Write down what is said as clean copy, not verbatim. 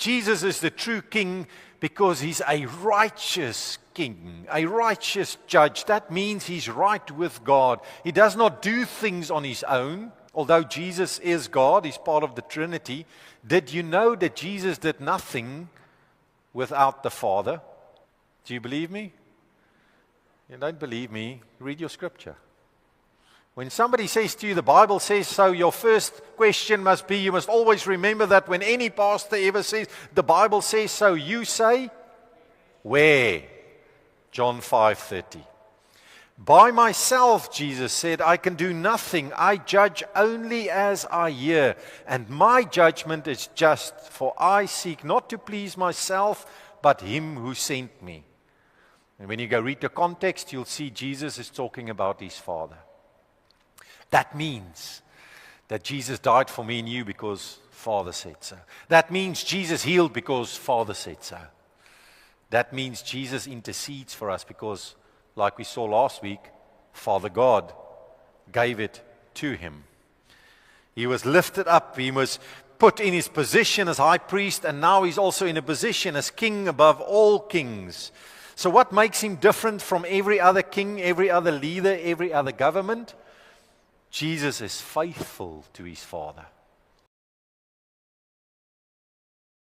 Jesus is the true king because he's a righteous king, a righteous judge. That means he's right with God. He does not do things on his own. Although Jesus is God, he's part of the Trinity. Did you know that Jesus did nothing without the Father? Do you believe me? You don't believe me? Read your scripture. When somebody says to you, the Bible says so, your first question must be, you must always remember that when any pastor ever says, the Bible says so, you say, where? John 5:30. By myself, Jesus said, I can do nothing. I judge only as I hear, and my judgment is just, for I seek not to please myself, but him who sent me. And when you go read the context, you'll see Jesus is talking about his Father. That means that Jesus died for me and you because Father said so. That means Jesus healed because Father said so. That means Jesus intercedes for us because, like we saw last week, Father God gave it to him. He was lifted up. He was put in his position as high priest, and now he's also in a position as king above all kings. So what makes him different from every other king, every other leader, every other government? Jesus is faithful to his Father.